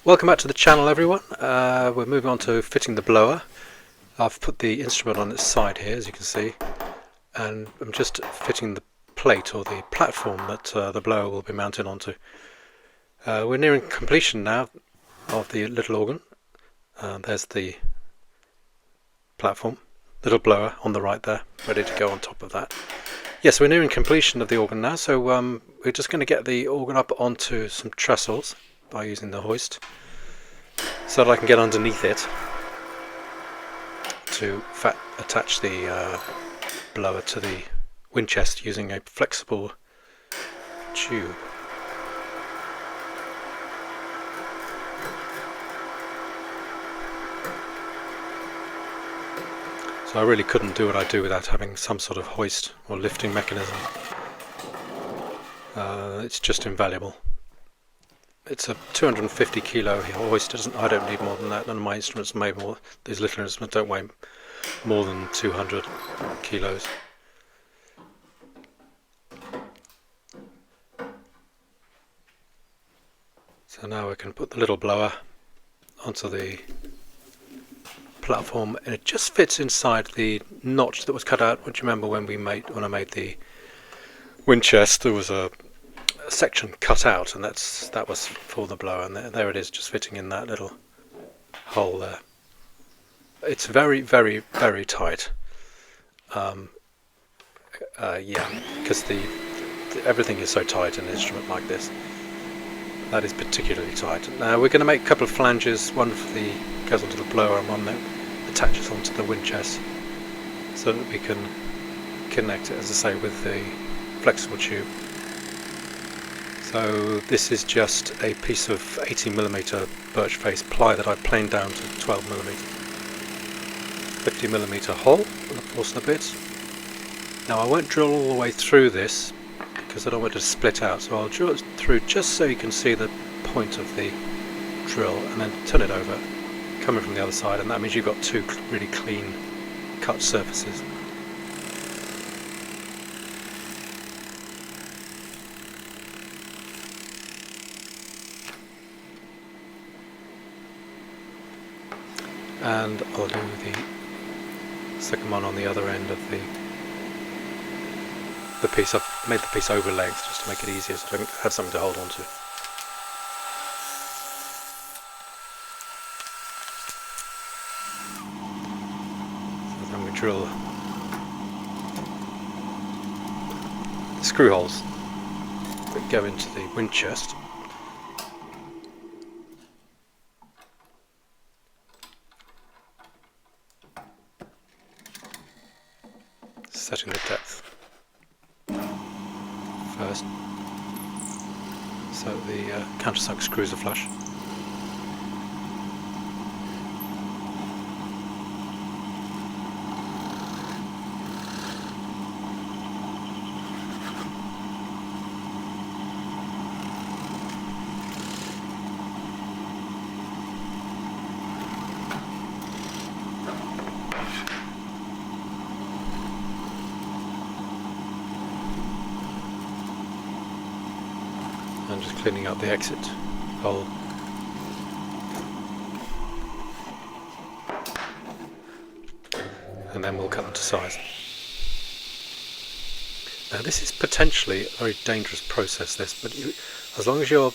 Welcome back to the channel, everyone. We're moving on to fitting the blower. I've put the instrument on its side here, as you can see, and I'm just fitting the plate or the platform that the blower will be mounted onto. We're nearing completion now of the little organ. There's the platform, little blower on the right there, ready to go on top of that. Yes, we're nearing completion of the organ now, so we're just going to get the organ up onto some trestles by using the hoist, so that I can get underneath it to attach the blower to the wind chest using a flexible tube. So I really couldn't do what I do without having some sort of hoist or lifting mechanism. It's just invaluable. It's a 250 kilo hoist. I don't need more than that. None of my instruments weigh more. These little instruments don't weigh more than 200 kilos. So now we can put the little blower onto the platform, and it just fits inside the notch that was cut out. What do you remember when I made the wind chest? There was a section cut out, and that was for the blower, and there it is, just fitting in that little hole there. It's very, very, very tight. Yeah, because everything is so tight in an instrument like this. That is particularly tight. Now we're going to make a couple of flanges, one for the goes onto the blower and one that attaches onto the wind chest, so that we can connect it, as I say, with the flexible tube. So this is just a piece of 18mm birch face ply that I planed down to 12mm. 50mm hole with a porcelain bit. Now I won't drill all the way through this because I don't want it to split out, so I'll drill it through just so you can see the point of the drill, and then turn it over, coming from the other side, and that means you've got two really clean cut surfaces. And I'll do the second one on the other end of the piece. I've made the piece over length just to make it easier, so I don't have something to hold on to. So then we drill the screw holes that go into the wind chest. Setting the depth first, so the countersunk screws are flush. And just cleaning up the exit hole. And then we'll cut them to size. Now this is potentially a very dangerous process, but as long as you're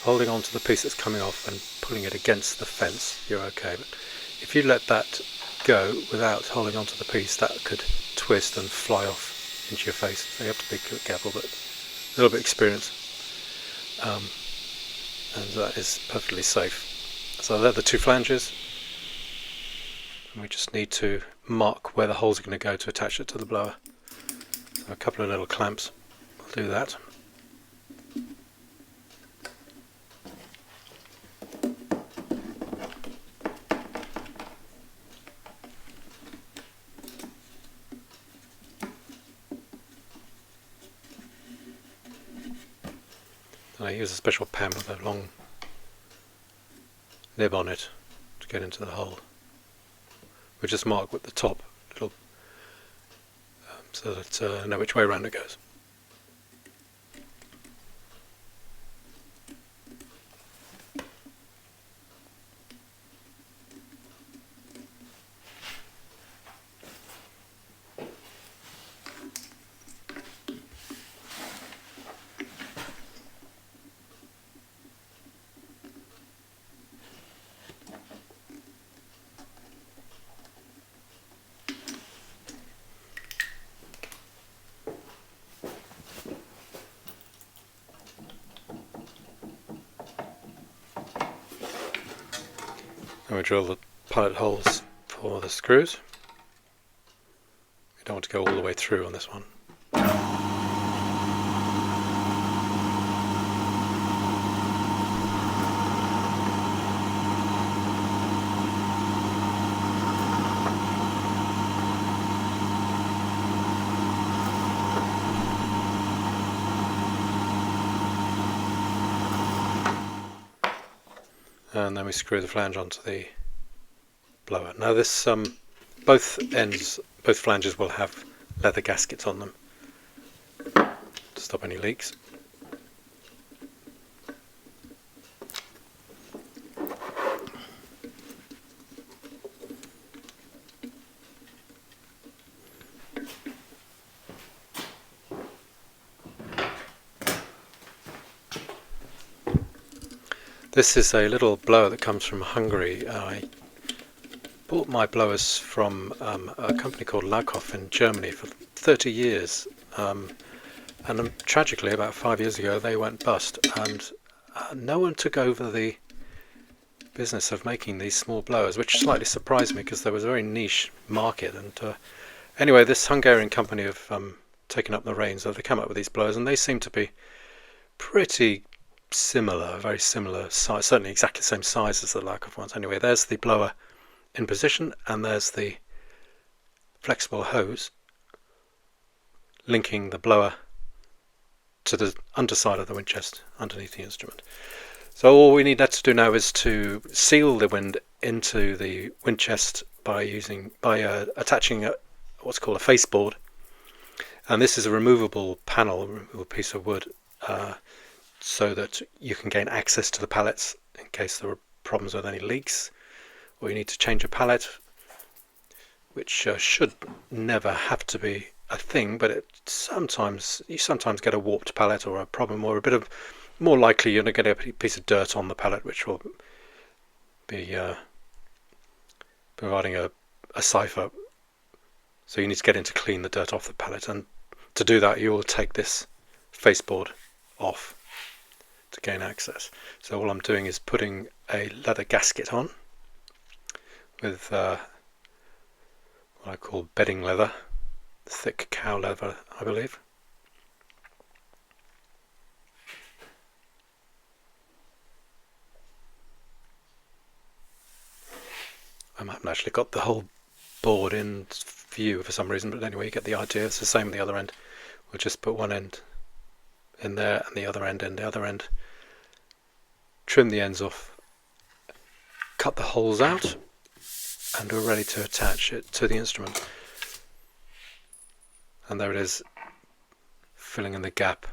holding on to the piece that's coming off and pulling it against the fence, you're okay. But if you let that go without holding on to the piece, that could twist and fly off into your face. So you have to be careful, but a little bit of experience. And that is perfectly safe. So they're the two flanges, and we just need to mark where the holes are going to go to attach it to the blower. So a couple of little clamps will do that. And I use a special pen with a long nib on it to get into the hole. We just mark with the top little so that I know which way around it goes. And we drill the pilot holes for the screws. We don't want to go all the way through on this one. And then we screw the flange onto the blower. Now this, both flanges will have leather gaskets on them to stop any leaks. This is a little blower that comes from Hungary. I bought my blowers from a company called Laukhoff in Germany for 30 years. And tragically, about 5 years ago, they went bust. And no one took over the business of making these small blowers, which slightly surprised me because there was a very niche market. And anyway, this Hungarian company have taken up the reins. So they come up with these blowers, and they seem to be pretty similar, very similar size, certainly exactly the same size as the Laukhoff ones. Anyway, there's the blower in position, and there's the flexible hose linking the blower to the underside of the wind chest underneath the instrument. So all we need to do now is to seal the wind into the wind chest by attaching what's called a faceboard, and this is a removable panel, a removable piece of wood, so that you can gain access to the pallets in case there are problems with any leaks, or you need to change a pallet, which should never have to be a thing, but you sometimes get a warped pallet or a problem, or more likely you're going to get a piece of dirt on the pallet, which will be providing a cipher. So you need to get in to clean the dirt off the pallet, and to do that you will take this faceboard off to gain access. So all I'm doing is putting a leather gasket on with what I call bedding leather, thick cow leather, I believe. I haven't actually got the whole board in view for some reason, but anyway, you get the idea. It's the same at the other end. We'll just put one end in there and the other end in the other end. Trim the ends off, cut the holes out, and we're ready to attach it to the instrument. And there it is, filling in the gap.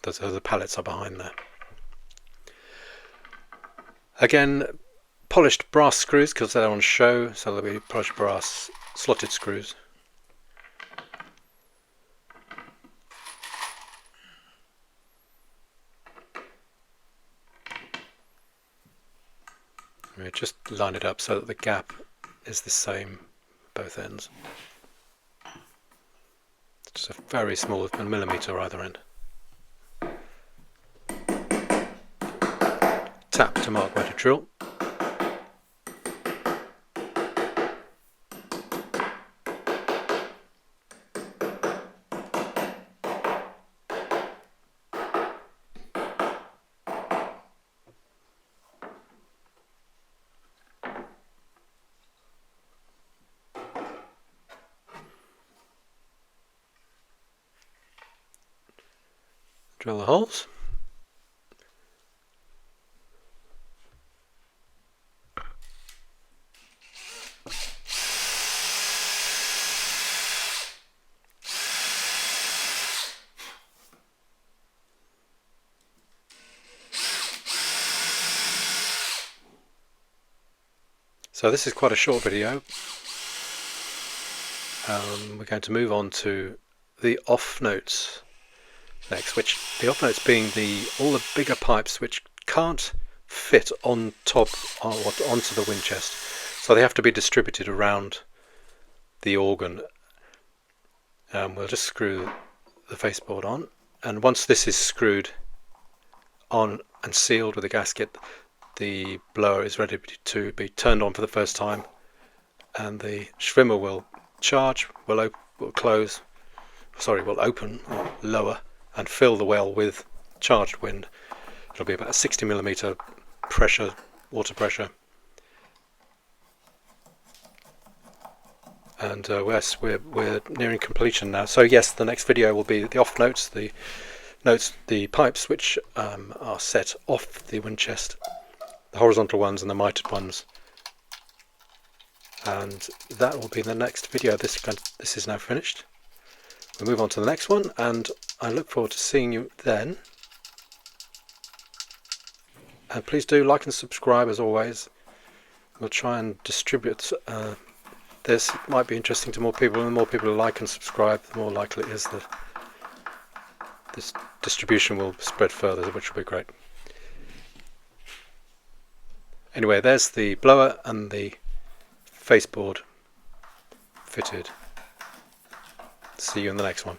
The pallets are behind there. Again, polished brass screws, because they're on show, so there'll be polished brass slotted screws. We just line it up so that the gap is the same both ends. Just a very small, a millimetre either end. Tap to mark where to drill. Drill the holes. So this is quite a short video. We're going to move on to the off notes next, which the off notes being all the bigger pipes which can't fit on top onto the wind chest, so they have to be distributed around the organ. We'll just screw the faceboard on, and once this is screwed on and sealed with a gasket, the blower is ready to be turned on for the first time, and the shrimmer will charge, will close, sorry, will open or lower and fill the well with charged wind. It'll be about a 60mm pressure, water pressure. And yes, we're nearing completion now. So yes, the next video will be the off notes, the pipes which are set off the wind chest, the horizontal ones and the mitered ones. And that will be the next video. This is now finished. We'll move on to the next one, and I look forward to seeing you then. And please do like and subscribe as always. We'll try and distribute this. It might be interesting to more people, and the more people who like and subscribe, the more likely it is that this distribution will spread further, which will be great. Anyway, there's the blower and the faceboard fitted. See you in the next one.